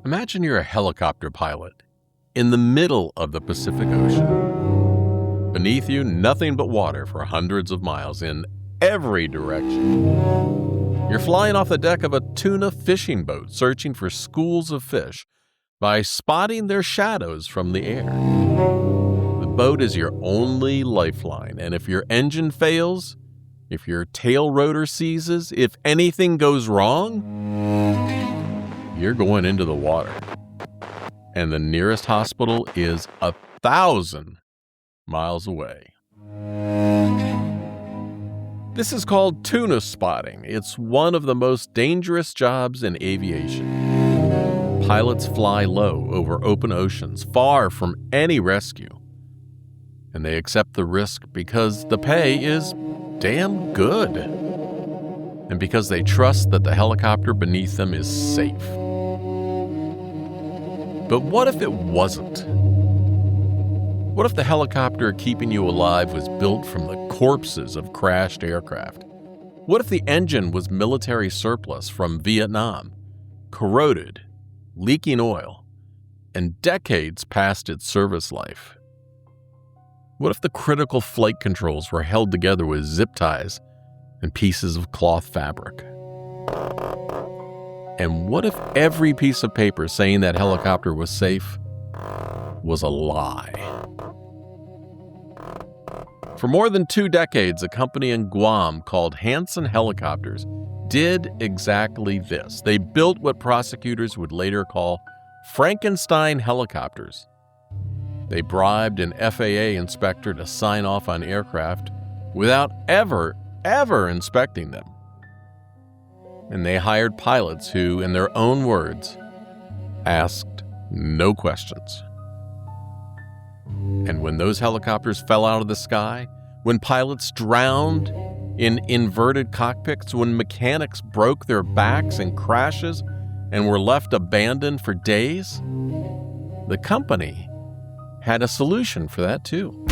Imagine you're a helicopter pilot in the middle of the Pacific Ocean. Beneath you, nothing but water for hundreds of miles in every direction. You're flying off the deck of a tuna fishing boat, searching for schools of fish by spotting their shadows from the air. The boat is your only lifeline, and if your engine fails, if your tail rotor seizes, if anything goes wrong, you're going into the water. And the nearest hospital is 1,000 miles away. This is called tuna spotting. It's one of the most dangerous jobs in aviation. Pilots fly low over open oceans, far from any rescue. And they accept the risk because the pay is damn good. And because they trust that the helicopter beneath them is safe. But what if it wasn't? What if the helicopter keeping you alive was built from the corpses of crashed aircraft? What if the engine was military surplus from Vietnam, corroded, leaking oil, and decades past its service life? What if the critical flight controls were held together with zip ties and pieces of cloth fabric? And what if every piece of paper saying that helicopter was safe was a lie? For more than 2 decades, a company in Guam called Hanson Helicopters did exactly this. They built what prosecutors would later call Frankenstein helicopters. They bribed an FAA inspector to sign off on aircraft without ever inspecting them. And they hired pilots who, in their own words, asked no questions. And when those helicopters fell out of the sky, when pilots drowned in inverted cockpits, when mechanics broke their backs in crashes and were left abandoned for days, the company had a solution for that too.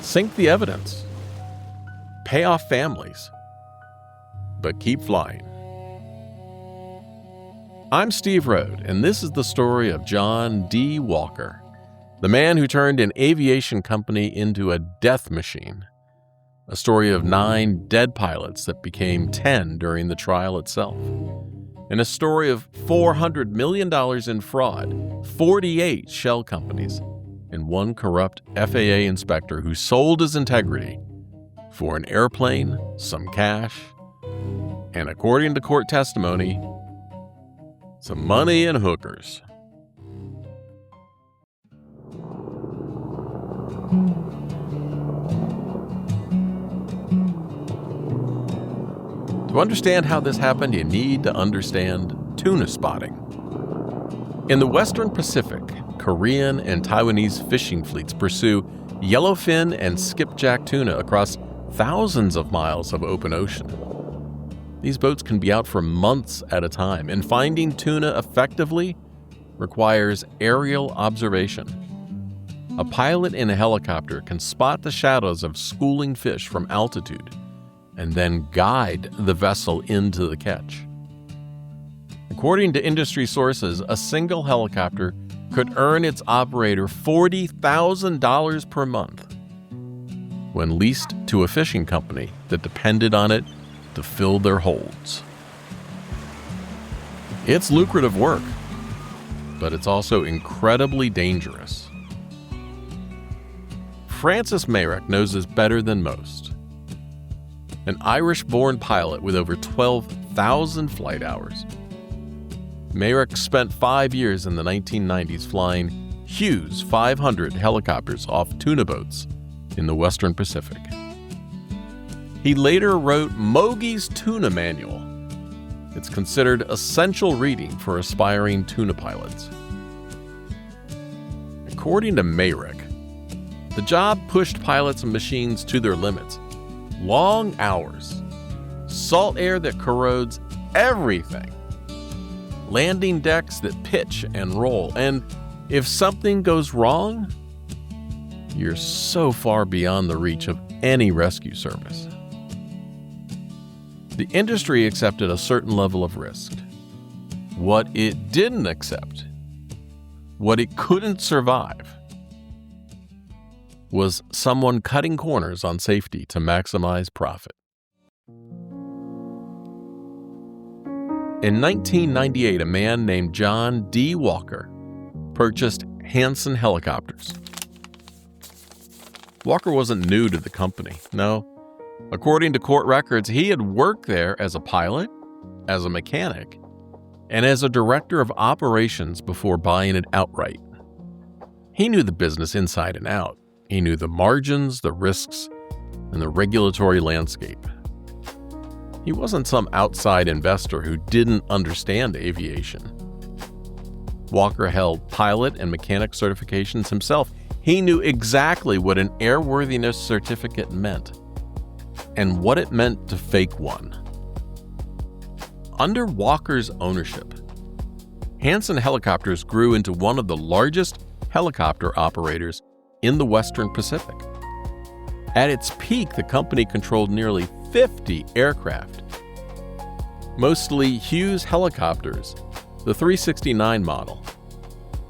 Sink the evidence. Pay off families. But keep flying. I'm Steve Rode, and this is the story of John D. Walker, the man who turned an aviation company into a death machine. A story of 9 dead pilots that became 10 during the trial itself. And a story of $400 million in fraud, 48 shell companies, and one corrupt FAA inspector who sold his integrity for an airplane, some cash, and according to court testimony, some money and hookers. To understand how this happened, you need to understand tuna spotting. In the Western Pacific, Korean and Taiwanese fishing fleets pursue yellowfin and skipjack tuna across thousands of miles of open ocean. These boats can be out for months at a time, and finding tuna effectively requires aerial observation. A pilot in a helicopter can spot the shadows of schooling fish from altitude and then guide the vessel into the catch. According to industry sources, a single helicopter could earn its operator $40,000 per month when leased to a fishing company that depended on it to fill their holds. It's lucrative work, but it's also incredibly dangerous. Francis Mayrick knows this better than most. An Irish-born pilot with over 12,000 flight hours. Mayrick spent 5 years in the 1990s flying Hughes 500 helicopters off tuna boats in the Western Pacific. He later wrote Mogi's Tuna Manual. It's considered essential reading for aspiring tuna pilots. According to Mayrick, the job pushed pilots and machines to their limits. Long hours, salt air that corrodes everything, landing decks that pitch and roll, and if something goes wrong, you're so far beyond the reach of any rescue service. The industry accepted a certain level of risk. What it didn't accept, what it couldn't survive, was someone cutting corners on safety to maximize profit. In 1998, a man named John D. Walker purchased Hanson Helicopters. Walker wasn't new to the company. No. According to court records, he had worked there as a pilot, as a mechanic, and as a director of operations before buying it outright. He knew the business inside and out. He knew the margins, the risks, and the regulatory landscape. He wasn't some outside investor who didn't understand aviation. Walker held pilot and mechanic certifications himself. He knew exactly what an airworthiness certificate meant and what it meant to fake one. Under Walker's ownership, Hanson Helicopters grew into one of the largest helicopter operators in the Western Pacific. At its peak, the company controlled nearly 50 aircraft, mostly Hughes helicopters, the 369 model,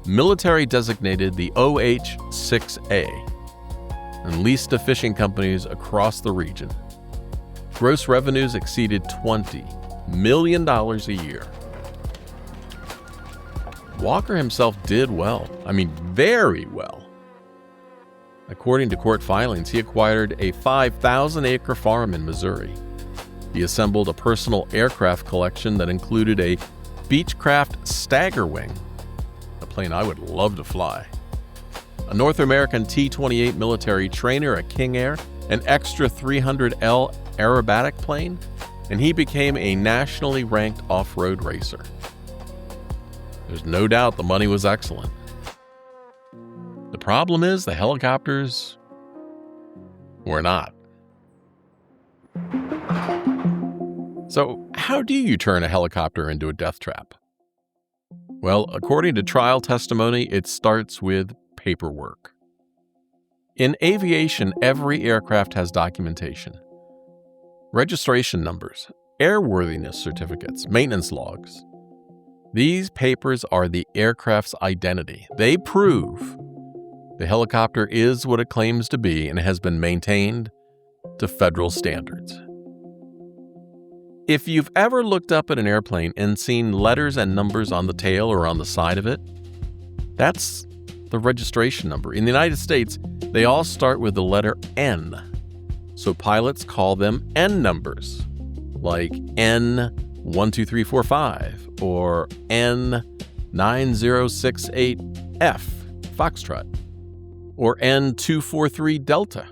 military designated the OH-6A, and leased to fishing companies across the region. Gross revenues exceeded $20 million a year. Walker himself did well. Very well. According to court filings, he acquired a 5,000-acre farm in Missouri. He assembled a personal aircraft collection that included a Beechcraft Staggerwing, a plane I would love to fly, a North American T-28 military trainer, a King Air, an extra 300L aerobatic plane, and he became a nationally ranked off-road racer. There's no doubt the money was excellent. The problem is the helicopters were not. So, how do you turn a helicopter into a death trap? Well, according to trial testimony, it starts with paperwork. In aviation, every aircraft has documentation. Registration numbers, airworthiness certificates, maintenance logs. These papers are the aircraft's identity. They prove the helicopter is what it claims to be and has been maintained to federal standards. If you've ever looked up at an airplane and seen letters and numbers on the tail or on the side of it, that's the registration number. In the United States, they all start with the letter N. So pilots call them N numbers, like N12345 or N9068F, Foxtrot, or N243 Delta.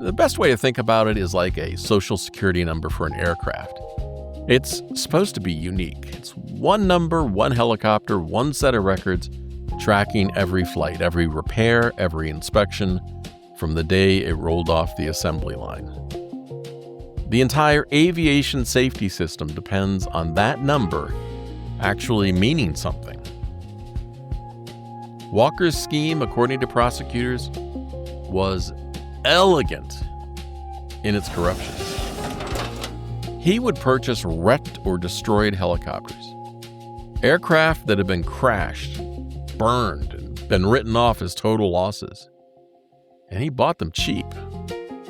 The best way to think about it is like a social security number for an aircraft. It's supposed to be unique. It's one number, one helicopter, one set of records, tracking every flight, every repair, every inspection, from the day it rolled off the assembly line. The entire aviation safety system depends on that number actually meaning something. Walker's scheme, according to prosecutors, was elegant in its corruption. He would purchase wrecked or destroyed helicopters, aircraft that had been crashed, burned, and been written off as total losses. And he bought them cheap,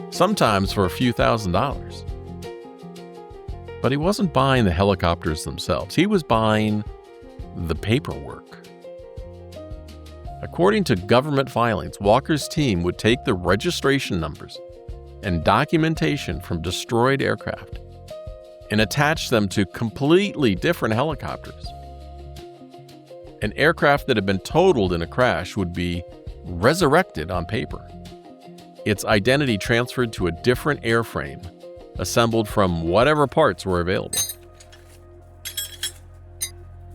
sometimes for a few $1,000s. But he wasn't buying the helicopters themselves. He was buying the paperwork. According to government filings, Walker's team would take the registration numbers and documentation from destroyed aircraft and attach them to completely different helicopters. An aircraft that had been totaled in a crash would be resurrected on paper, its identity transferred to a different airframe, assembled from whatever parts were available.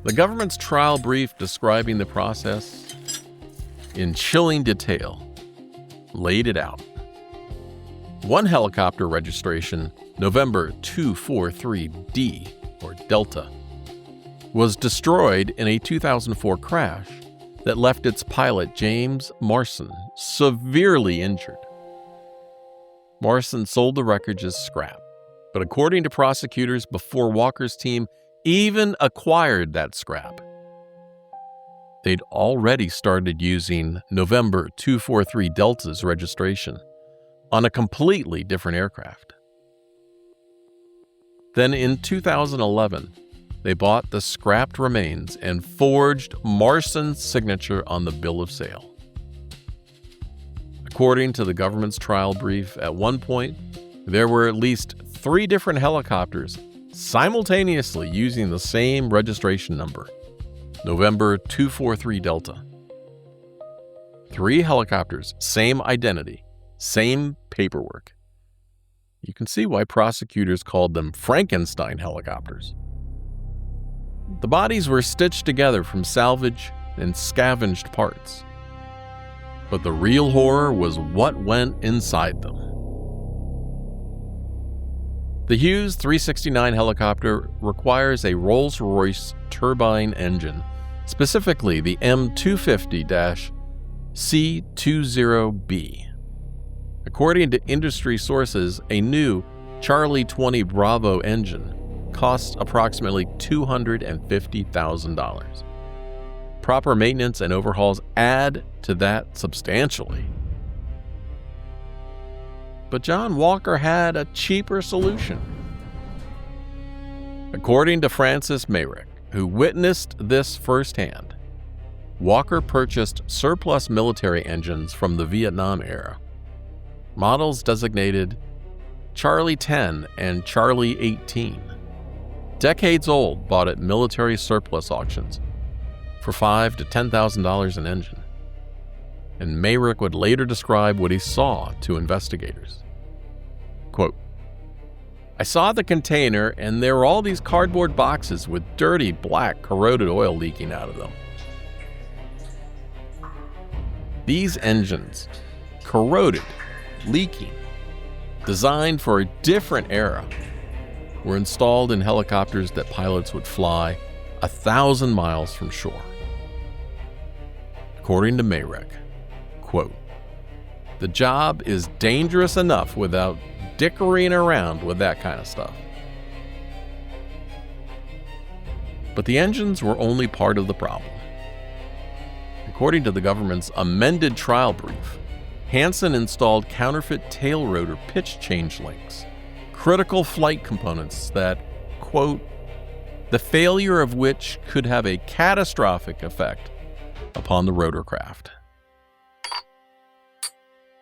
The government's trial brief describing the process in chilling detail laid it out. One helicopter registration, November 243D, or Delta, was destroyed in a 2004 crash that left its pilot, James Marson, severely injured. Marson sold the wreckage as scrap, but according to prosecutors, before Walker's team even acquired that scrap. They'd already started using November 243 Delta's registration on a completely different aircraft. Then in 2011, they bought the scrapped remains and forged Marson's signature on the bill of sale. According to the government's trial brief, at one point, there were at least 3 different helicopters simultaneously using the same registration number, November 243 Delta. 3 helicopters, same identity, same paperwork. You can see why prosecutors called them Frankenstein helicopters. The bodies were stitched together from salvage and scavenged parts. But the real horror was what went inside them. The Hughes 369 helicopter requires a Rolls-Royce turbine engine, specifically the M250-C20B. According to industry sources, a new Charlie 20 Bravo engine costs approximately $250,000. Proper maintenance and overhauls add to that substantially. But John Walker had a cheaper solution. According to Francis Mayrick, who witnessed this firsthand, Walker purchased surplus military engines from the Vietnam era, models designated Charlie 10 and Charlie 18, decades old, bought at military surplus auctions for $5,000 to $10,000 an engine. And Mayrick would later describe what he saw to investigators. Quote, "I saw the container and there were all these cardboard boxes with dirty, black, corroded oil leaking out of them. These engines, corroded, leaking, designed for a different era, were installed in helicopters that pilots would fly 1,000 miles from shore." According to Mayrick, quote, "The job is dangerous enough without dickering around with that kind of stuff." But the engines were only part of the problem. According to the government's amended trial brief, Hansen installed counterfeit tail rotor pitch change links, critical flight components that, quote, "the failure of which could have a catastrophic effect upon the rotorcraft."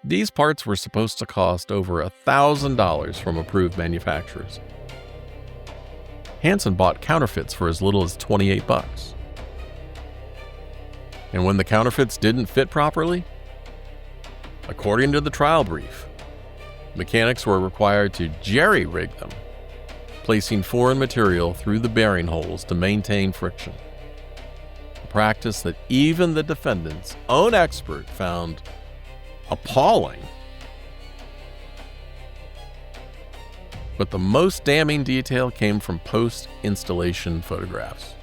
These parts were supposed to cost over $1,000 from approved manufacturers. Hansen bought counterfeits for as little as $28. And when the counterfeits didn't fit properly, according to the trial brief, mechanics were required to jerry-rig them, placing foreign material through the bearing holes to maintain friction. A practice that even the defendant's own expert found appalling. But the most damning detail came from post-installation photographs.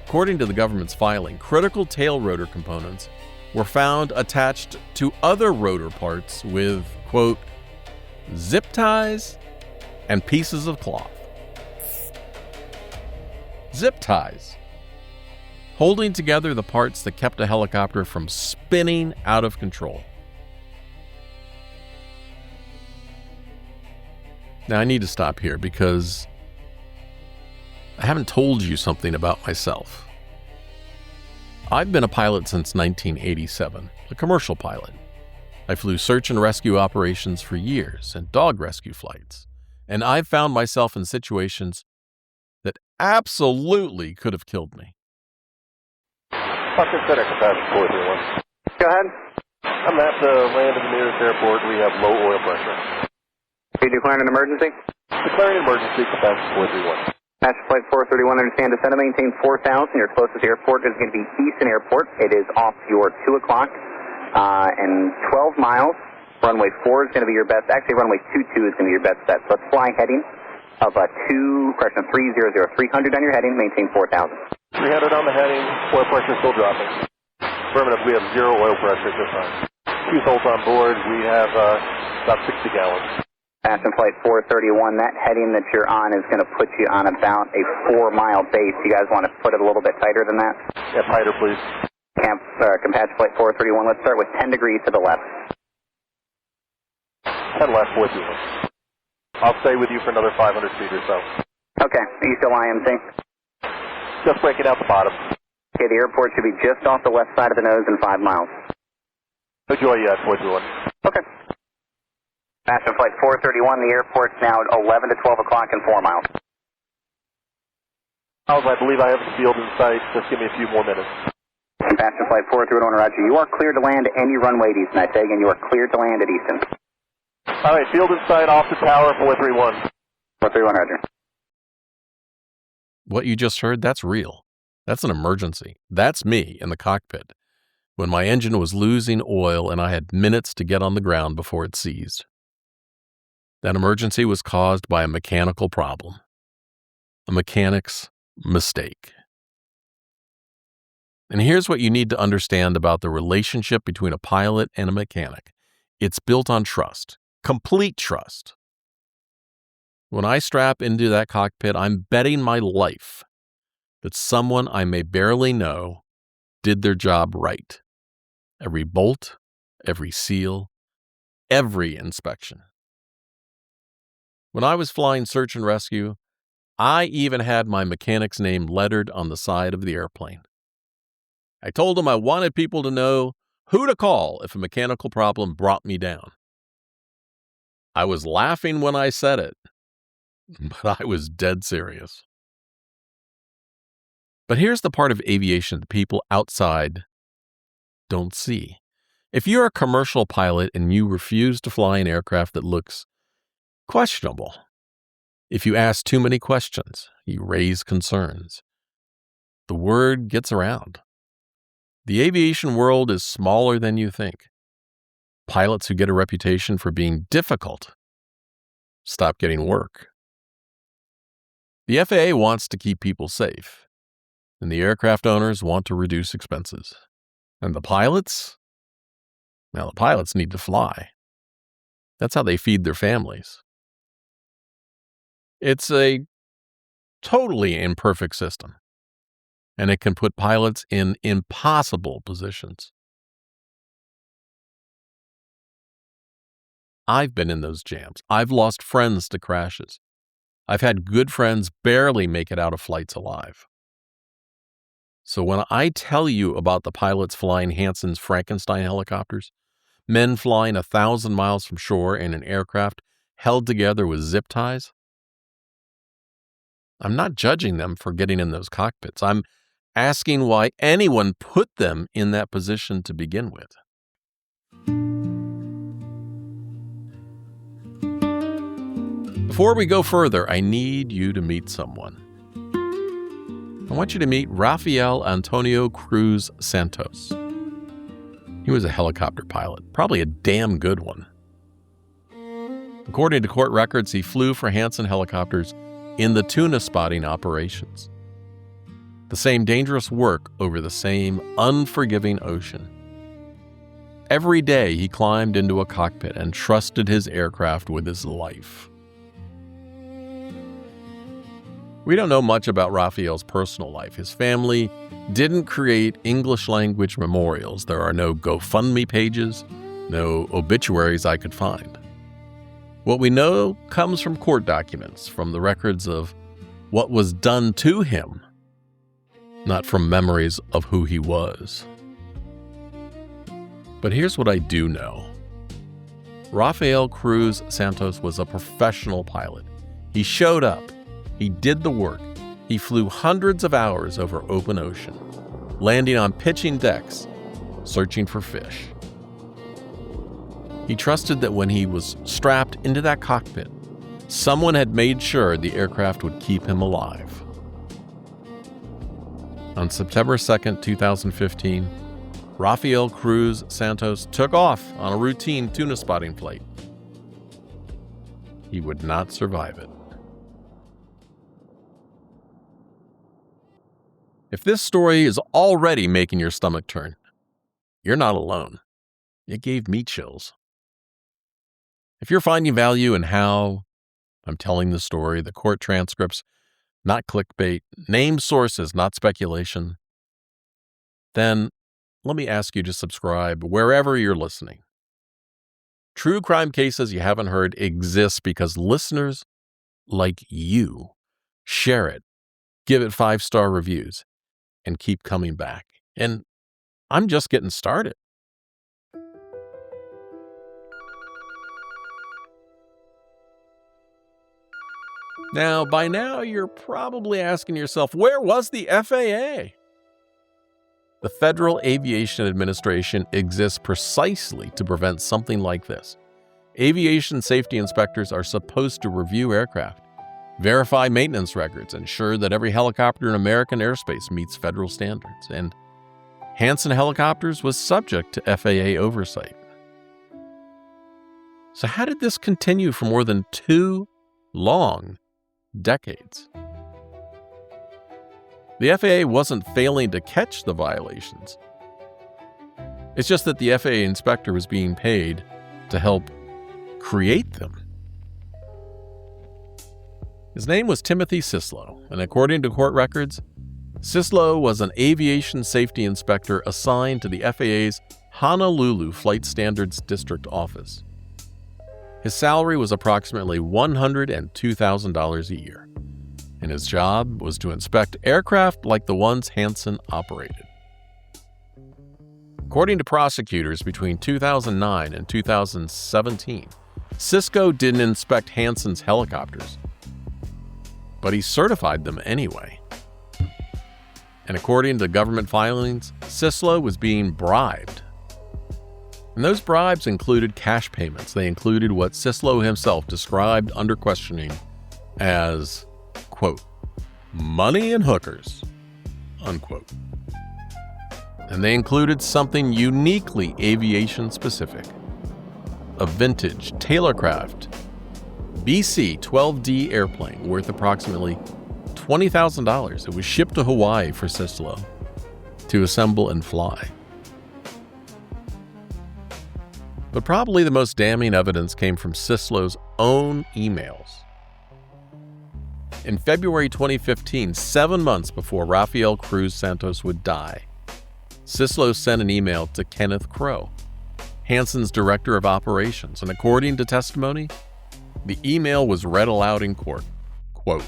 According to the government's filing, critical tail rotor components were found attached to other rotor parts with, quote, "zip ties and pieces of cloth." Zip ties, holding together the parts that kept a helicopter from spinning out of control. Now, I need to stop here because I haven't told you something about myself. I've been a pilot since 1987, a commercial pilot. I flew search and rescue operations for years and dog rescue flights, and I've found myself in situations that absolutely could have killed me. Bucket Center, capacity 431. Go ahead. I'm at the land of the nearest airport. We have low oil pressure. Are you declaring an emergency? Declaring emergency, capacity 431. Master Flight 431, understand descend and maintain 4,000. Your closest airport is going to be Easton Airport. It is off your 2 o'clock and 12 miles. Runway 4 is going to be your best. Actually, runway 22 is going to be your best bet. So let's fly heading of 300 on your heading, maintain 4,000. 300 on the heading, oil pressure still dropping. Affirmative, we have 0 oil pressure at this time. Fuselage on board, we have about 60 gallons. Passenger Flight 431, that heading that you're on is going to put you on about a 4-mile base. You guys want to put it a little bit tighter than that? Yeah, tighter, please. Compassion Flight 431, let's start with 10 degrees to the left. 10 left with you. I'll stay with you for another 500 feet or so. Okay, are you still IMC? Just breaking out the bottom. Okay, the airport should be just off the left side of the nose in 5 miles. No joy yet, 431. Okay. Passenger Flight 431, the airport's now 11 to 12 o'clock in 4 miles. I believe I have the field in sight. Just give me a few more minutes. Passenger Flight 431, Roger. You are cleared to land any runway at Easton. I say again, you are cleared to land at Easton. All right, field in sight off the tower, 431. 431, Roger. What you just heard, that's real. That's an emergency. That's me in the cockpit when my engine was losing oil and I had minutes to get on the ground before it seized. That emergency was caused by a mechanical problem, a mechanic's mistake. And here's what you need to understand about the relationship between a pilot and a mechanic. It's built on trust, complete trust. When I strap into that cockpit, I'm betting my life that someone I may barely know did their job right. Every bolt, every seal, every inspection. When I was flying search and rescue, I even had my mechanic's name lettered on the side of the airplane. I told him I wanted people to know who to call if a mechanical problem brought me down. I was laughing when I said it, but I was dead serious. But here's the part of aviation that people outside don't see. If you're a commercial pilot and you refuse to fly an aircraft that looks questionable, if you ask too many questions, you raise concerns, the word gets around. The aviation world is smaller than you think. Pilots who get a reputation for being difficult stop getting work. The FAA wants to keep people safe, and the aircraft owners want to reduce expenses. And the pilots? Well, the pilots need to fly. That's how they feed their families. It's a totally imperfect system, and it can put pilots in impossible positions. I've been in those jams. I've lost friends to crashes. I've had good friends barely make it out of flights alive. So when I tell you about the pilots flying Hansen's Frankenstein helicopters, men flying 1,000 miles from shore in an aircraft held together with zip ties, I'm not judging them for getting in those cockpits. I'm asking why anyone put them in that position to begin with. Before we go further, I need you to meet someone. I want you to meet Rafael Antonio Cruz Santos. He was a helicopter pilot, probably a damn good one. According to court records, he flew for Hansen Helicopters in the tuna spotting operations. The same dangerous work over the same unforgiving ocean. Every day he climbed into a cockpit and trusted his aircraft with his life. We don't know much about Rafael's personal life. His family didn't create English language memorials. There are no GoFundMe pages, no obituaries I could find. What we know comes from court documents, from the records of what was done to him, not from memories of who he was. But here's what I do know. Rafael Cruz Santos was a professional pilot. He showed up. He did the work. He flew hundreds of hours over open ocean, landing on pitching decks, searching for fish. He trusted that when he was strapped into that cockpit, someone had made sure the aircraft would keep him alive. On September 2nd, 2015, Rafael Cruz Santos took off on a routine tuna spotting flight. He would not survive it. If this story is already making your stomach turn, you're not alone. It gave me chills. If you're finding value in how I'm telling the story, the court transcripts, not clickbait, named sources, not speculation, then let me ask you to subscribe wherever you're listening. True crime cases you haven't heard exist because listeners like you share it, give it 5-star reviews, and keep coming back. And I'm just getting started. Now, by now, you're probably asking yourself, where was the FAA? The Federal Aviation Administration exists precisely to prevent something like this. Aviation safety inspectors are supposed to review aircraft, verify maintenance records, ensure that every helicopter in American airspace meets federal standards, and Hansen Helicopters was subject to FAA oversight. So how did this continue for more than 2 long decades? The FAA wasn't failing to catch the violations. It's just that the FAA inspector was being paid to help create them. His name was Timothy Sislo, and according to court records, Sislo was an aviation safety inspector assigned to the FAA's Honolulu Flight Standards District office. His salary was approximately $102,000 a year, and his job was to inspect aircraft like the ones Hansen operated. According to prosecutors, between 2009 and 2017, Sislo didn't inspect Hansen's helicopters, but he certified them anyway. And according to government filings, Sislo was being bribed. And those bribes included cash payments. They included what Sislo himself described under questioning as, quote, money and hookers, unquote. And they included something uniquely aviation specific, a vintage Taylorcraft BC-12D airplane worth approximately $20,000. It was shipped to Hawaii for Sislo to assemble and fly. But probably the most damning evidence came from Sislo's own emails. In February 2015, 7 months before Rafael Cruz Santos would die, Sislo sent an email to Kenneth Crowe, Hansen's director of operations, and according to testimony, the email was read aloud in court. Quote,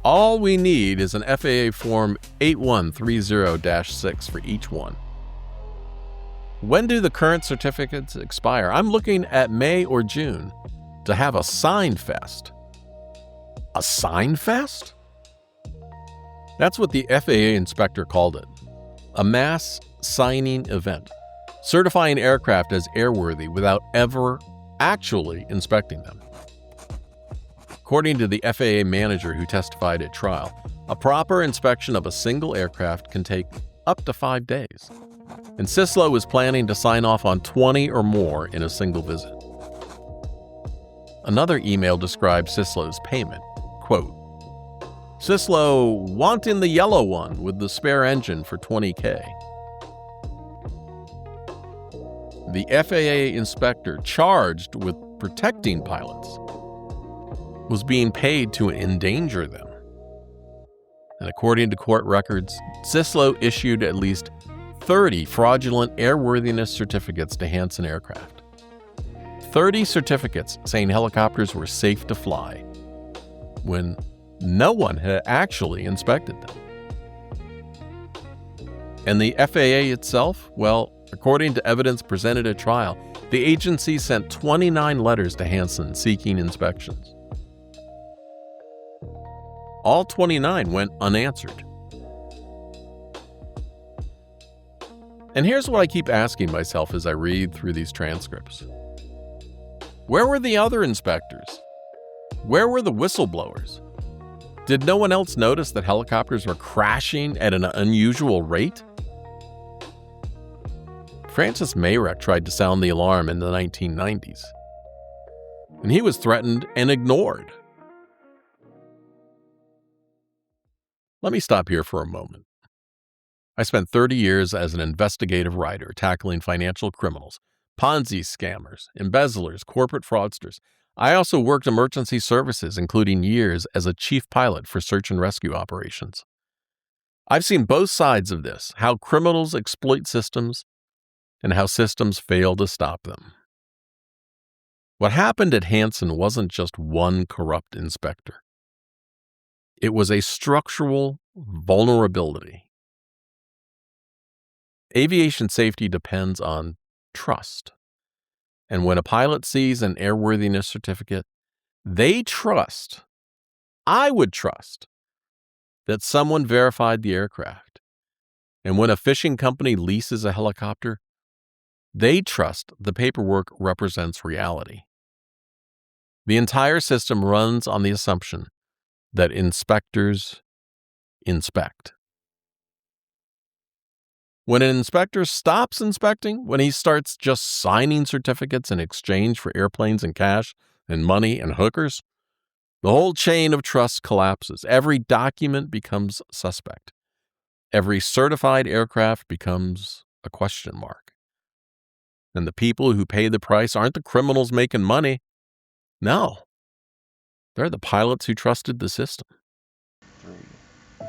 all we need is an FAA Form 8130-6 for each one. When do the current certificates expire? I'm looking at May or June to have a sign fest. A sign fest? That's what the FAA inspector called it. A mass signing event, certifying aircraft as airworthy without ever actually inspecting them. According to the FAA manager who testified at trial, a proper inspection of a single aircraft can take up to 5 days. And Sislo was planning to sign off on 20 or more in a single visit. Another email describes Sislo's payment. Quote, Sislo wanting the yellow one with the spare engine for $20K. The FAA inspector charged with protecting pilots was being paid to endanger them. And according to court records, Sislo issued at least 30 fraudulent airworthiness certificates to Hansen aircraft. 30 certificates saying helicopters were safe to fly when no one had actually inspected them. And the FAA itself, well, according to evidence presented at trial, the agency sent 29 letters to Hansen seeking inspections. All 29 went unanswered. And here's what I keep asking myself as I read through these transcripts. Where were the other inspectors? Where were the whistleblowers? Did no one else notice that helicopters were crashing at an unusual rate? Francis Mayreck tried to sound the alarm in the 1990s, and he was threatened and ignored. Let me stop here for a moment. I spent 30 years as an investigative writer tackling financial criminals, Ponzi scammers, embezzlers, corporate fraudsters. I also worked emergency services, including years as a chief pilot for search and rescue operations. I've seen both sides of this, how criminals exploit systems and how systems fail to stop them. What happened at Hansen wasn't just one corrupt inspector. It was a structural vulnerability. Aviation safety depends on trust. And when a pilot sees an airworthiness certificate, they trust, I would trust, that someone verified the aircraft. And when a fishing company leases a helicopter, they trust the paperwork represents reality. The entire system runs on the assumption that inspectors inspect. When an inspector stops inspecting, when he starts just signing certificates in exchange for airplanes and cash and money and hookers, the whole chain of trust collapses. Every document becomes suspect. Every certified aircraft becomes a question mark. And the people who pay the price aren't the criminals making money. No, they're the pilots who trusted the system. 3, 4,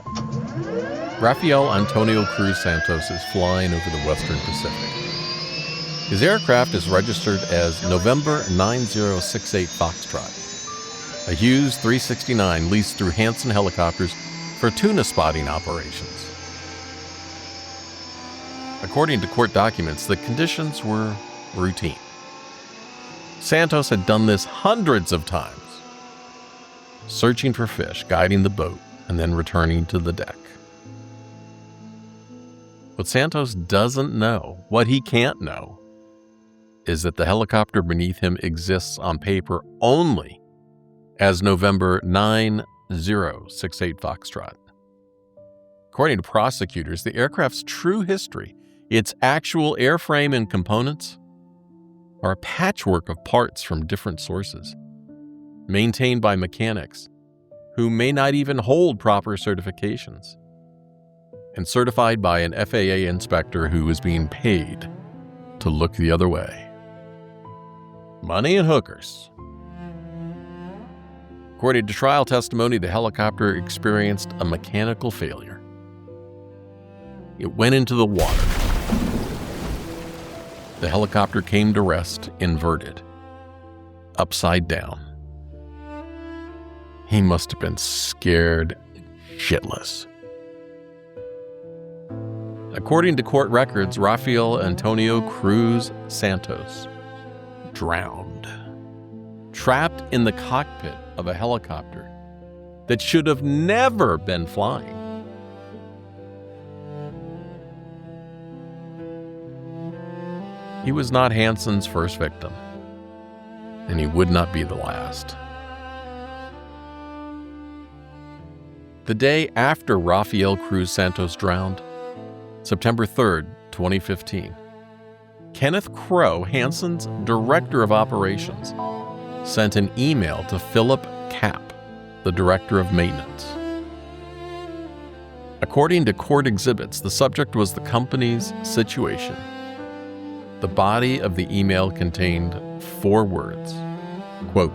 5. Rafael Antonio Cruz Santos is flying over the Western Pacific. His aircraft is registered as November 9068 Foxtrot, a Hughes 369 leased through Hansen Helicopters for tuna spotting operations. According to court documents, the conditions were routine. Santos had done this hundreds of times, searching for fish, guiding the boat, and then returning to the deck. What Santos doesn't know, what he can't know, is that the helicopter beneath him exists on paper only as November 9068 Foxtrot. According to prosecutors, the aircraft's true history, its actual airframe and components, are a patchwork of parts from different sources, maintained by mechanics who may not even hold proper certifications, and certified by an FAA inspector who is being paid to look the other way. Money and hookers. According to trial testimony, the helicopter experienced a mechanical failure. It went into the water. The helicopter came to rest inverted, upside down. He must have been scared shitless. According to court records, Rafael Antonio Cruz Santos drowned, trapped in the cockpit of a helicopter that should have never been flying. He was not Hansen's first victim, and he would not be the last. The day after Rafael Cruz Santos drowned, September 3rd, 2015, Kenneth Crowe, Hansen's director of operations, sent an email to Philip Kapp, the director of maintenance. According to court exhibits, the subject was the company's situation. The body of the email contained 4 words, quote,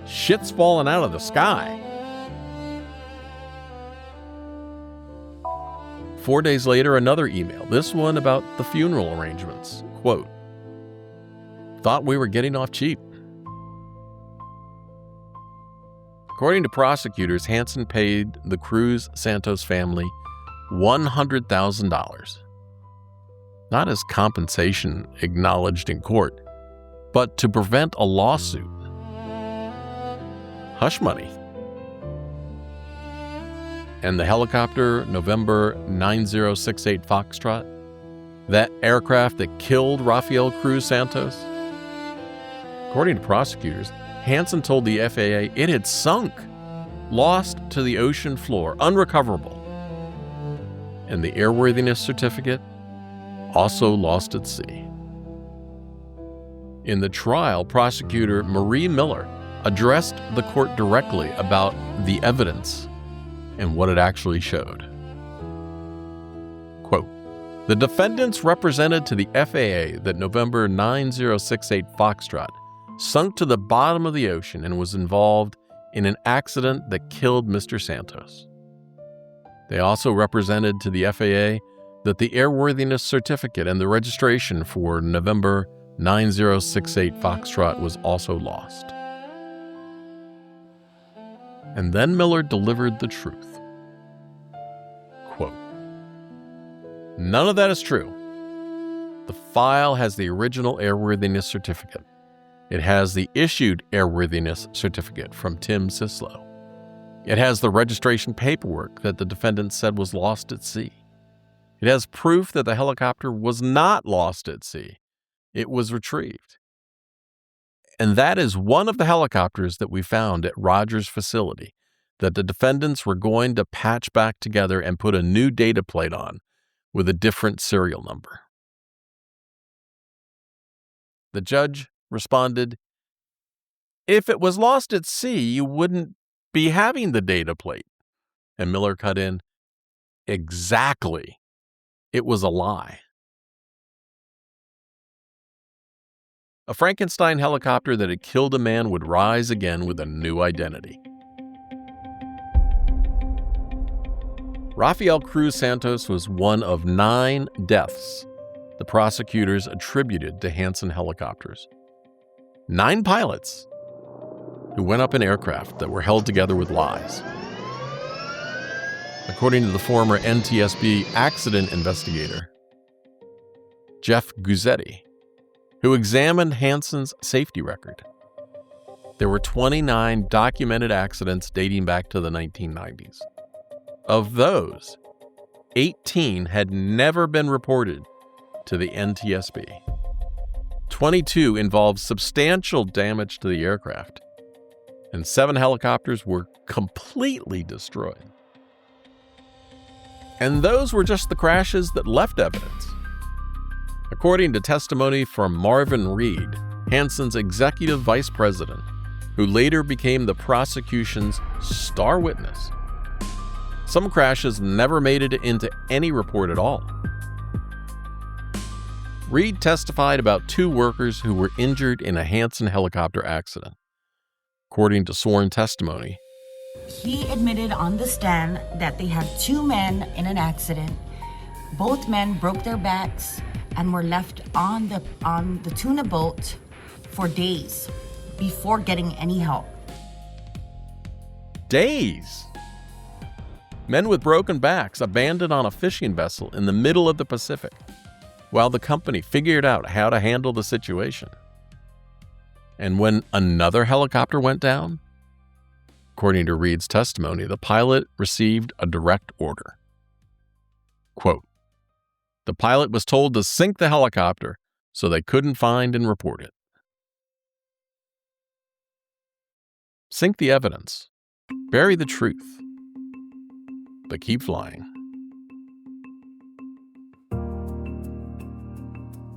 "Shit's falling out of the sky." 4 days later, another email, this one about the funeral arrangements, quote, "Thought we were getting off cheap." According to prosecutors, Hansen paid the Cruz Santos family $100,000. Not as compensation acknowledged in court, but to prevent a lawsuit. Hush money. And the helicopter, November 9068 Foxtrot, that aircraft that killed Rafael Cruz Santos? According to prosecutors, Hansen told the FAA it had sunk, lost to the ocean floor, unrecoverable. And the airworthiness certificate also lost at sea. In the trial, prosecutor Marie Miller addressed the court directly about the evidence and what it actually showed. Quote, The defendants represented to the FAA that November 9068 Foxtrot sunk to the bottom of the ocean and was involved in an accident that killed Mr. Santos. They also represented to the FAA that the airworthiness certificate and the registration for November 9068 Foxtrot was also lost. And then Miller delivered the truth. Quote, "None of that is true. The file has the original airworthiness certificate. It has the issued airworthiness certificate from Tim Sislow. It has the registration paperwork that the defendant said was lost at sea. It has proof that the helicopter was not lost at sea. It was retrieved. And that is one of the helicopters that we found at Rogers' facility that the defendants were going to patch back together and put a new data plate on with a different serial number." The judge responded, "If it was lost at sea, you wouldn't be having the data plate." And Miller cut in, "Exactly. It was a lie." A Frankenstein helicopter that had killed a man would rise again with a new identity. Rafael Cruz Santos was one of 9 deaths the prosecutors attributed to Hansen helicopters. 9 pilots who went up in aircraft that were held together with lies. According to the former NTSB accident investigator, Jeff Guzzetti, who examined Hansen's safety record, there were 29 documented accidents dating back to the 1990s. Of those, 18 had never been reported to the NTSB. 22 involved substantial damage to the aircraft, and 7 helicopters were completely destroyed. And those were just the crashes that left evidence. According to testimony from Marvin Reed, Hansen's executive vice president, who later became the prosecution's star witness, some crashes never made it into any report at all. Reed testified about 2 workers who were injured in a Hansen helicopter accident. According to sworn testimony, he admitted on the stand that they had 2 men in an accident. Both men broke their backs and were left on the tuna boat for days before getting any help. Days! Men with broken backs abandoned on a fishing vessel in the middle of the Pacific while the company figured out how to handle the situation. And when another helicopter went down, according to Reed's testimony, the pilot received a direct order. Quote, "The pilot was told to sink the helicopter so they couldn't find and report it." Sink the evidence, bury the truth, but keep flying.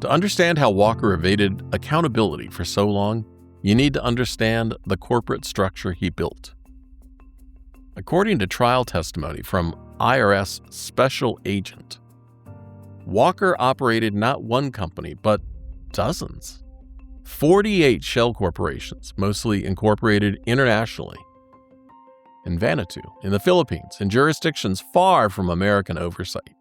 To understand how Walker evaded accountability for so long, you need to understand the corporate structure he built. According to trial testimony from IRS special agent, Walker operated not one company, but dozens. 48 shell corporations, mostly incorporated internationally, in Vanuatu, in the Philippines, in jurisdictions far from American oversight.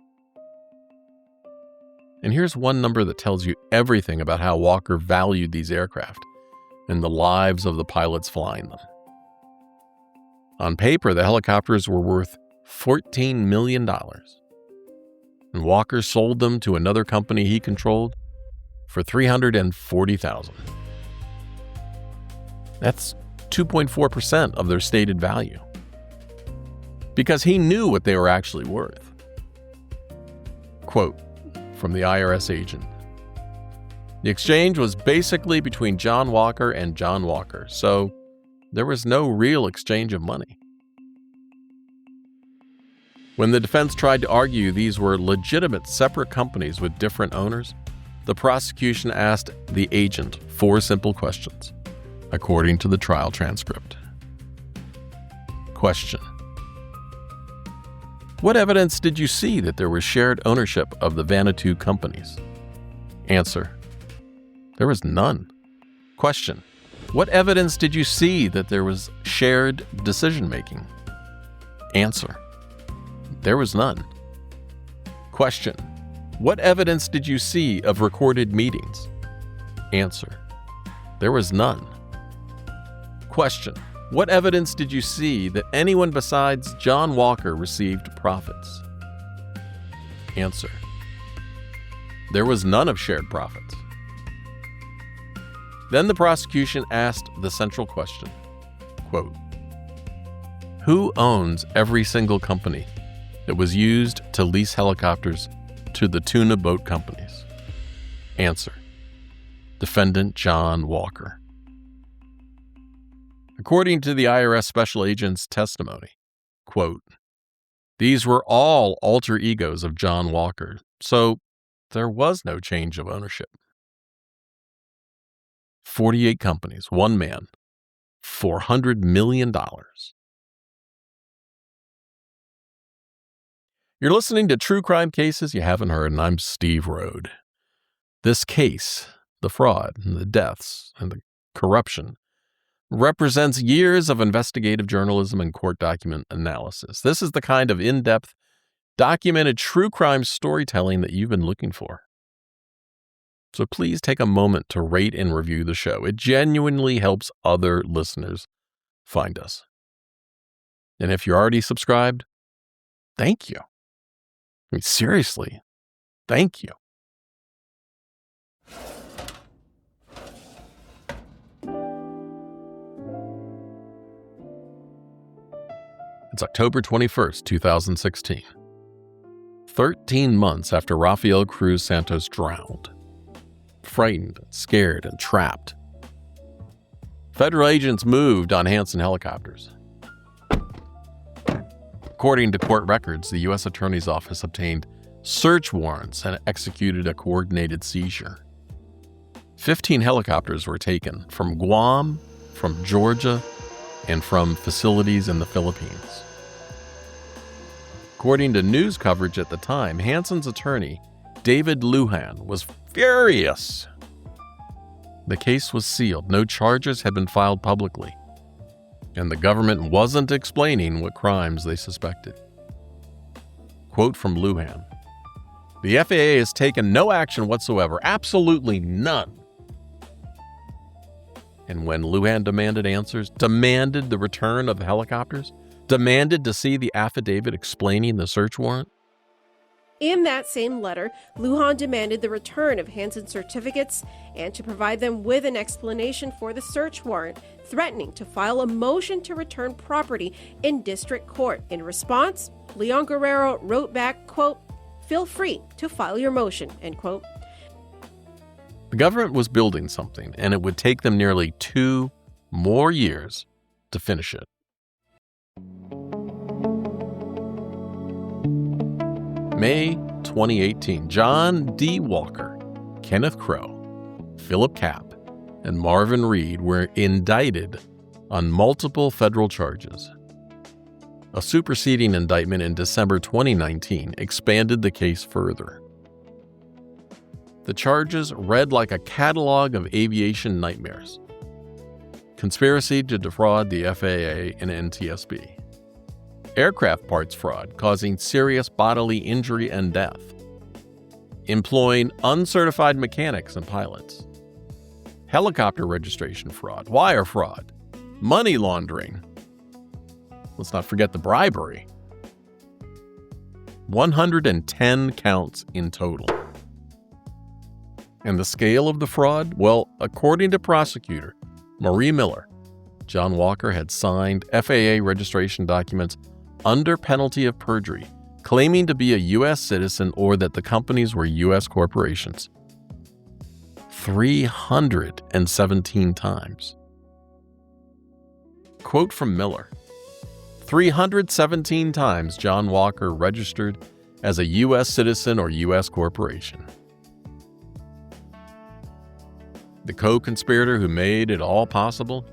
And here's one number that tells you everything about how Walker valued these aircraft and the lives of the pilots flying them. On paper, the helicopters were worth $14 million. And Walker sold them to another company he controlled for $340,000. That's 2.4% of their stated value. Because he knew what they were actually worth. Quote from the IRS agent, "The exchange was basically between John Walker and John Walker, so there was no real exchange of money." When the defense tried to argue these were legitimate separate companies with different owners, the prosecution asked the agent 4 simple questions, according to the trial transcript. Question: What evidence did you see that there was shared ownership of the Vanuatu companies? Answer: there was none. Question: what evidence did you see that there was shared decision-making? Answer: there was none. Question: what evidence did you see of recorded meetings? Answer: there was none. Question: what evidence did you see that anyone besides John Walker received profits? Answer: there was none of shared profits. Then the prosecution asked the central question, quote, who owns every single company that was used to lease helicopters to the tuna boat companies? Answer: Defendant John Walker. According to the IRS special agent's testimony, quote, these were all alter egos of John Walker, so there was no change of ownership. 48 companies, one man, $400 million. You're listening to True Crime Cases You Haven't Heard, and I'm Steve Rode. This case, the fraud, and the deaths, and the corruption, represents years of investigative journalism and court document analysis. This is the kind of in-depth, documented true crime storytelling that you've been looking for. So please take a moment to rate and review the show. It genuinely helps other listeners find us. And if you're already subscribed, thank you. I mean, seriously, thank you. It's October 21st, 2016. 13 months after Rafael Cruz Santos drowned. Frightened, scared, and trapped. Federal agents moved on Hansen helicopters. According to court records, the U.S. Attorney's Office obtained search warrants and executed a coordinated seizure. 15 helicopters were taken from Guam, from Georgia, and from facilities in the Philippines. According to news coverage at the time, Hansen's attorney, David Lujan, was furious. The case was sealed. No charges had been filed publicly, and the government wasn't explaining what crimes they suspected. Quote from Lujan: "The FAA has taken no action whatsoever, absolutely none." And when Lujan demanded answers, demanded the return of the helicopters, demanded to see the affidavit explaining the search warrant, in that same letter, Lujan demanded the return of Hansen certificates and to provide them with an explanation for the search warrant, threatening to file a motion to return property in district court. In response, Leon Guerrero wrote back, quote, "Feel free to file your motion," end quote. The government was building something, and it would take them nearly 2 more years to finish it. May 2018, John D. Walker, Kenneth Crowe, Philip Kapp, and Marvin Reed were indicted on multiple federal charges. A superseding indictment in December 2019 expanded the case further. The charges read like a catalog of aviation nightmares. Conspiracy to defraud the FAA and NTSB. Aircraft parts fraud causing serious bodily injury and death. Employing uncertified mechanics and pilots. Helicopter registration fraud, wire fraud, money laundering. Let's not forget the bribery. 110 counts in total. And the scale of the fraud? Well, according to prosecutor Marie Miller, John Walker had signed FAA registration documents under penalty of perjury, claiming to be a U.S. citizen or that the companies were U.S. corporations. 317 times. Quote from Miller: 317 times John Walker registered as a U.S. citizen or U.S. corporation. The co-conspirator who made it all possible?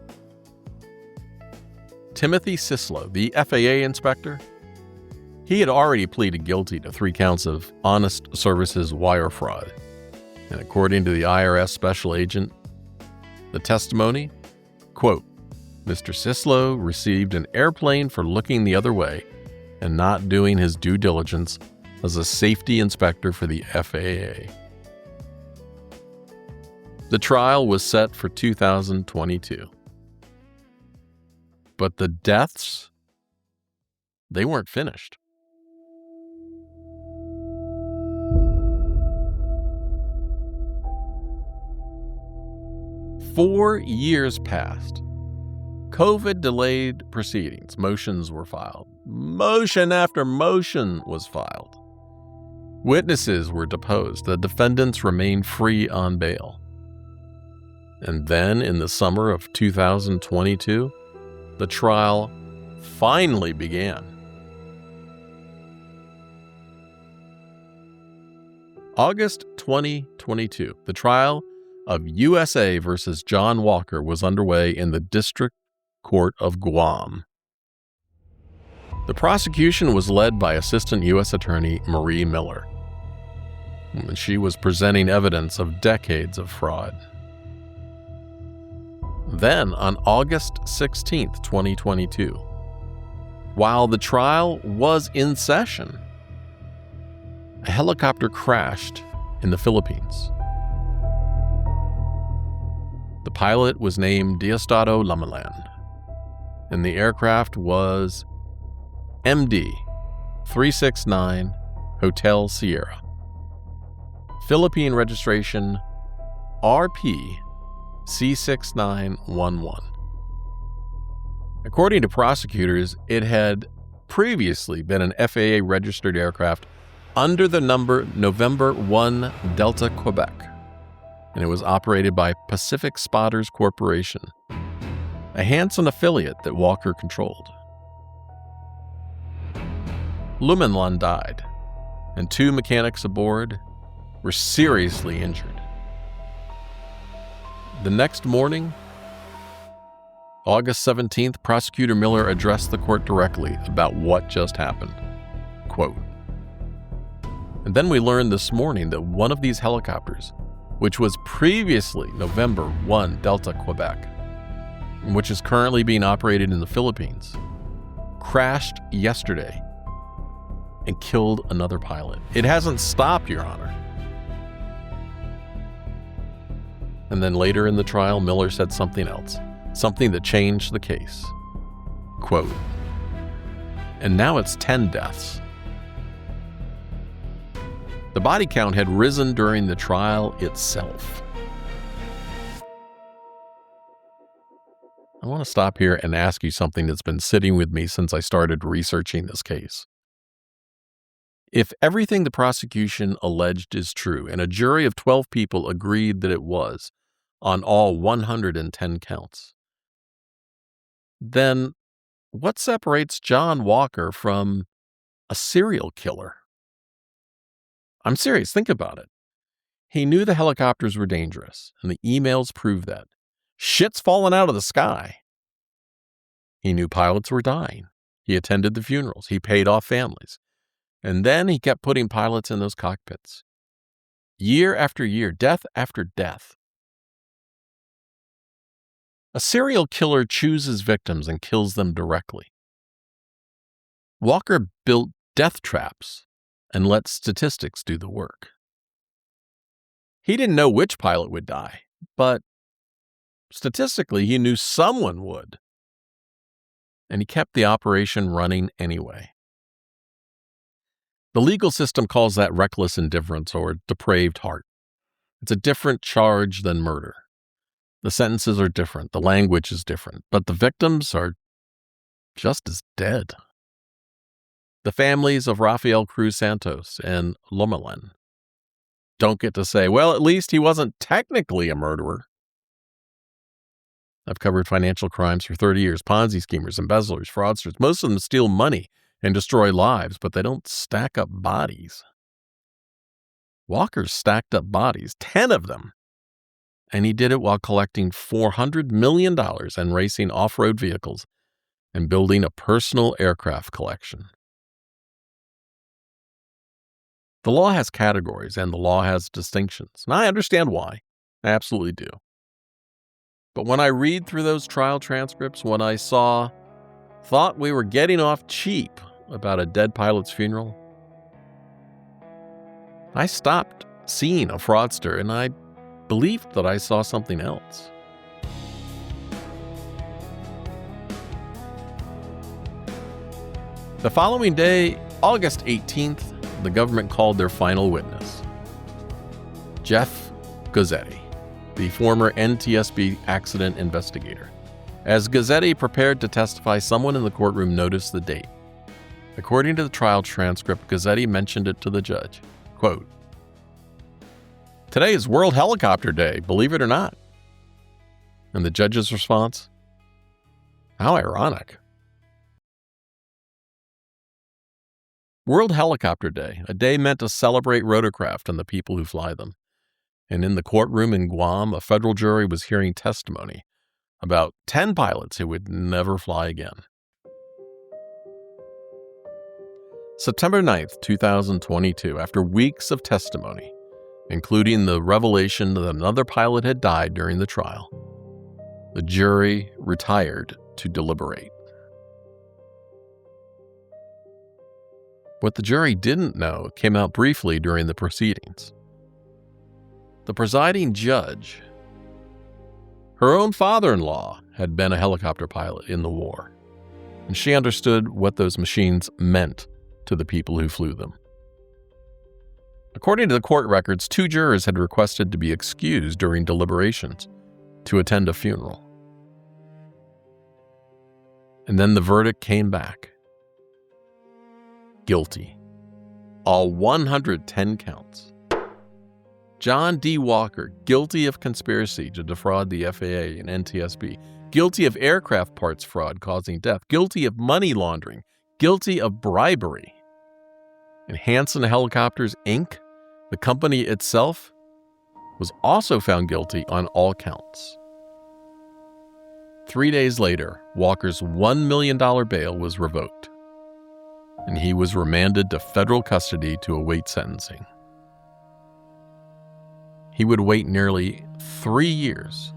Timothy Sislo, the FAA inspector, He had already pleaded guilty to 3 counts of honest services wire fraud. And according to the IRS special agent, the testimony, quote, Mr. Sislo received an airplane for looking the other way and not doing his due diligence as a safety inspector for the FAA. The trial was set for 2022. But the deaths, they weren't finished. Four years passed. COVID delayed proceedings. Motions were filed. Motion after motion was filed. Witnesses were deposed. The defendants remained free on bail. And then, in the summer of 2022, the trial finally began. August 2022, the trial of USA versus John Walker was underway in the District Court of Guam. The prosecution was led by Assistant U.S. Attorney Marie Miller. She was presenting evidence of decades of fraud. Then, on August 16, 2022, while the trial was in session, a helicopter crashed in the Philippines. The pilot was named Diosdado Lamalan, and the aircraft was MD 369 Hotel Sierra. Philippine registration RP C6911. According to prosecutors, it had previously been an FAA-registered aircraft under the number November 1 Delta Quebec, and it was operated by Pacific Spotters Corporation, a Hanson affiliate that Walker controlled. Lumenlan died, and 2 mechanics aboard were seriously injured. The next morning, August 17th, Prosecutor Miller addressed the court directly about what just happened. Quote, and then we learned this morning that one of these helicopters, which was previously November 1 Delta Quebec, which is currently being operated in the Philippines, crashed yesterday and killed another pilot. It hasn't stopped, Your Honor. And then later in the trial, Miller said something else, something that changed the case. Quote, and now it's 10 deaths. The body count had risen during the trial itself. I want to stop here and ask you something that's been sitting with me since I started researching this case. If everything the prosecution alleged is true, and a jury of 12 people agreed that it was, on all 110 counts, then what separates John Walker from a serial killer? I'm serious, think about it. He knew the helicopters were dangerous, and the emails prove that. Shit's falling out of the sky. He knew pilots were dying. He attended the funerals. He paid off families. And then he kept putting pilots in those cockpits. Year after year, death after death. A serial killer chooses victims and kills them directly. Walker built death traps and let statistics do the work. He didn't know which pilot would die, but statistically, he knew someone would. And he kept the operation running anyway. The legal system calls that reckless indifference or depraved heart. It's a different charge than murder. The sentences are different, the language is different, but the victims are just as dead. The families of Rafael Cruz Santos and Lomelin don't get to say, well, at least he wasn't technically a murderer. I've covered financial crimes for 30 years, Ponzi schemers, embezzlers, fraudsters. Most of them steal money and destroy lives, but they don't stack up bodies. Walker stacked up bodies, 10 of them. And he did it while collecting $400 million and racing off-road vehicles and building a personal aircraft collection. The law has categories and the law has distinctions, and I understand why. I absolutely do. But when I read through those trial transcripts, when I thought we were getting off cheap about a dead pilot's funeral, I stopped seeing a fraudster and I believed that I saw something else. The following day, August 18th, the government called their final witness, Jeff Guzzetti, the former NTSB accident investigator. As Guzzetti prepared to testify, someone in the courtroom noticed the date. According to the trial transcript, Guzzetti mentioned it to the judge. Quote, "Today is World Helicopter Day, believe it or not." And the judge's response, "How ironic." World Helicopter Day, a day meant to celebrate rotorcraft and the people who fly them. And in the courtroom in Guam, a federal jury was hearing testimony about 10 pilots who would never fly again. September 9th, 2022, after weeks of testimony, including the revelation that another pilot had died during the trial, the jury retired to deliberate. What the jury didn't know came out briefly during the proceedings. The presiding judge, her own father-in-law, had been a helicopter pilot in the war, and she understood what those machines meant to the people who flew them. According to the court records, 2 jurors had requested to be excused during deliberations to attend a funeral. And then the verdict came back. Guilty. All 110 counts. John D. Walker, guilty of conspiracy to defraud the FAA and NTSB, guilty of aircraft parts fraud causing death, guilty of money laundering, guilty of bribery. And Hansen Helicopters, Inc., the company itself, was also found guilty on all counts. 3 days later, Walker's $1 million bail was revoked, and he was remanded to federal custody to await sentencing. He would wait nearly 3 years.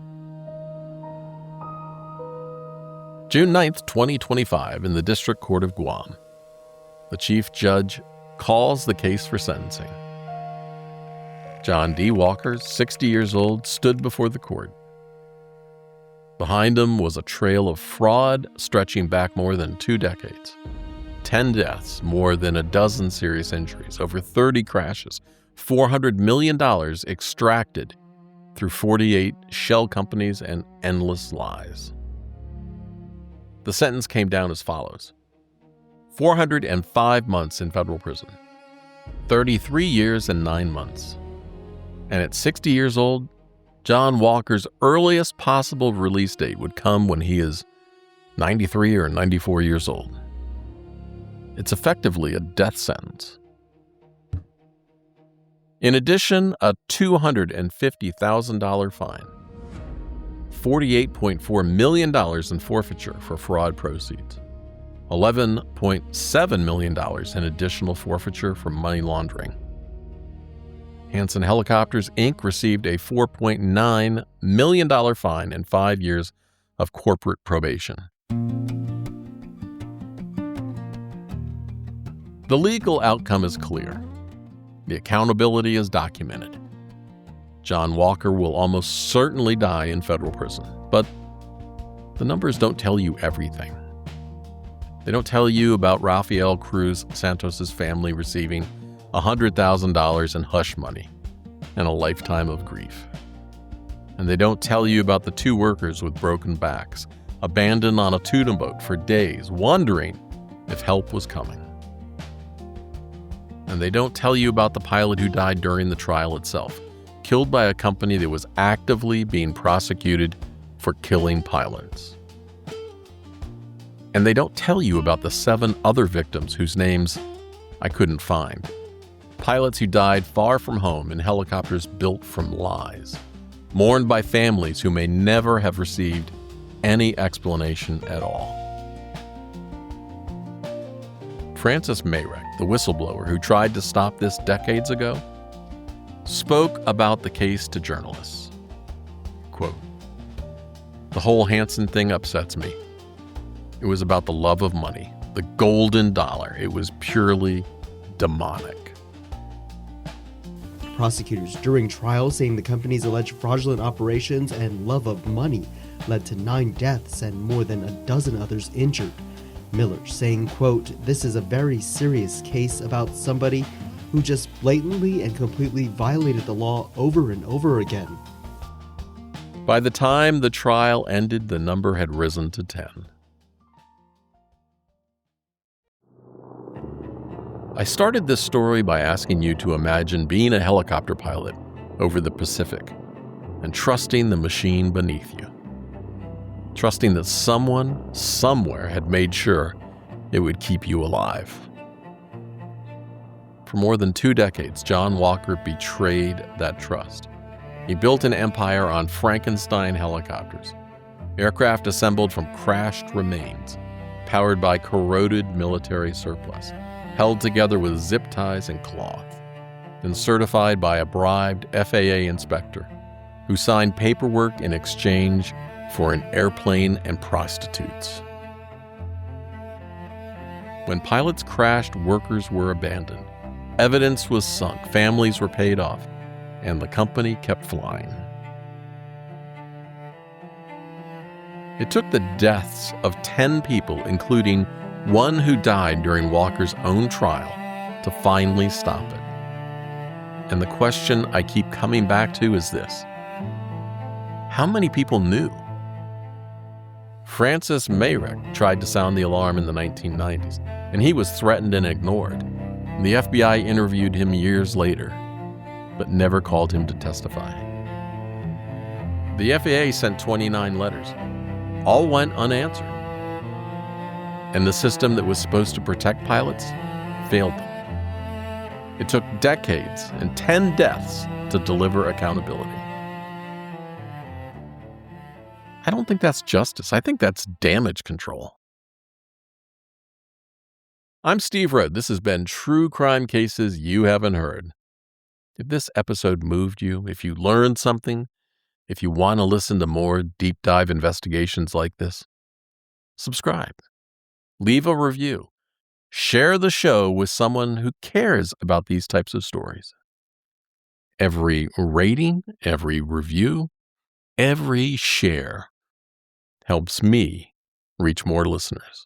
June 9th, 2025, in the District Court of Guam, the chief judge calls the case for sentencing. John D. Walker, 60 years old, stood before the court. Behind him was a trail of fraud stretching back more than 2 decades. 10 deaths, more than a dozen serious injuries, over 30 crashes, $400 million extracted through 48 shell companies and endless lies. The sentence came down as follows: 405 months in federal prison, 33 years and 9 months. And at 60 years old, John Walker's earliest possible release date would come when he is 93 or 94 years old. It's effectively a death sentence. In addition, a $250,000 fine, $48.4 million in forfeiture for fraud proceeds, $11.7 million in additional forfeiture for money laundering. Hansen Helicopters, Inc. received a $4.9 million fine and 5 years of corporate probation. The legal outcome is clear. The accountability is documented. John Walker will almost certainly die in federal prison, but the numbers don't tell you everything. They don't tell you about Rafael Cruz Santos' family receiving $100,000 in hush money and a lifetime of grief. And they don't tell you about the 2 workers with broken backs, abandoned on a tuna boat for days, wondering if help was coming. And they don't tell you about the pilot who died during the trial itself, killed by a company that was actively being prosecuted for killing pilots. And they don't tell you about the 7 other victims whose names I couldn't find. Pilots who died far from home in helicopters built from lies, mourned by families who may never have received any explanation at all. Francis Mayrek, the whistleblower who tried to stop this decades ago, spoke about the case to journalists. Quote, "The whole Hansen thing upsets me. It was about the love of money, the golden dollar. It was purely demonic." Prosecutors during trial saying the company's alleged fraudulent operations and love of money led to 9 deaths and more than a dozen others injured. Miller saying, quote, "This is a very serious case about somebody who just blatantly and completely violated the law over and over again." By the time the trial ended, the number had risen to 10. I started this story by asking you to imagine being a helicopter pilot over the Pacific and trusting the machine beneath you. Trusting that someone, somewhere had made sure it would keep you alive. For more than 2 decades, John Walker betrayed that trust. He built an empire on Frankenstein helicopters, aircraft assembled from crashed remains, powered by corroded military surplus, held together with zip ties and cloth, and certified by a bribed FAA inspector who signed paperwork in exchange for an airplane and prostitutes. When pilots crashed, workers were abandoned. Evidence was sunk, families were paid off, and the company kept flying. It took the deaths of 10 people, including one who died during Walker's own trial, to finally stop it. And the question I keep coming back to is this: how many people knew? Francis Mayrek tried to sound the alarm in the 1990s, and he was threatened and ignored. The FBI interviewed him years later, but never called him to testify. The FAA sent 29 letters. All went unanswered. And the system that was supposed to protect pilots failed them. It took decades and 10 deaths to deliver accountability. I don't think that's justice. I think that's damage control. I'm Steve Rhodes. This has been True Crime Cases You Haven't Heard. If this episode moved you, if you learned something, if you want to listen to more deep dive investigations like this, subscribe. Leave a review. Share the show with someone who cares about these types of stories. Every rating, every review, every share helps me reach more listeners.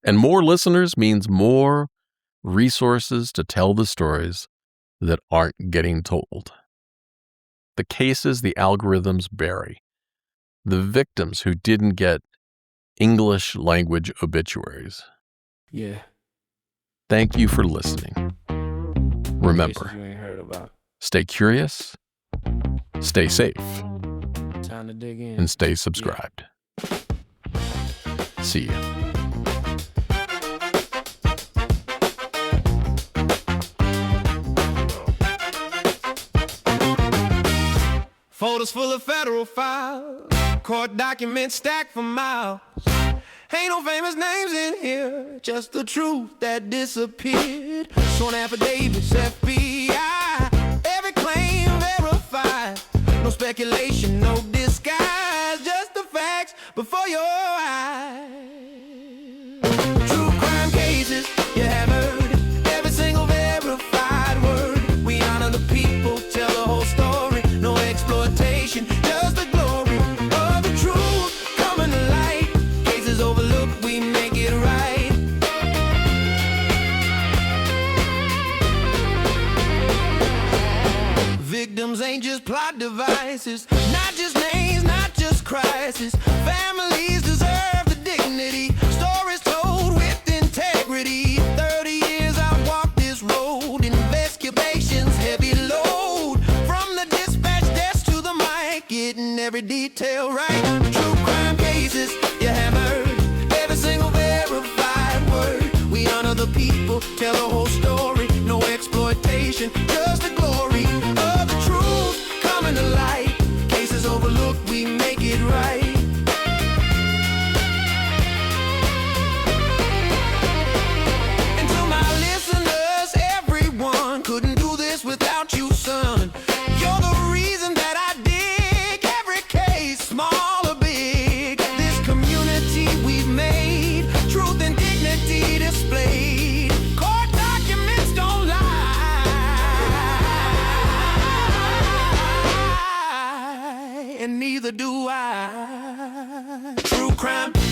And more listeners means more resources to tell the stories that aren't getting told. The cases the algorithms bury. The victims who didn't get English language obituaries. Yeah. Thank you for listening. Remember, You ain't heard about. stay curious, stay safe, Time to dig in. and stay subscribed. See ya. Folders full of federal files, court documents stacked for miles. Ain't no famous names in here, just the truth that disappeared. Sworn affidavits, FBI, every claim verified. No speculation, no disguise, just the facts before your eyes. True crime cases, you have heard every single verified word. We honor the people, tell the whole story, no exploitation, just the glory of the truth coming to light. Cases overlooked, we make it right. Victims ain't just plot devices, not just names, not just crisis. Families deserve the dignity, stories told with integrity. 30 years I've walked this road, investigations heavy load. From the dispatch desk to the mic, getting every detail right. True crime cases, you have heard every single verified word. We honor the people, tell the whole story, no exploitation, just the glory of the truth coming to light. Cases overlooked, we make it right. neither do I. True crime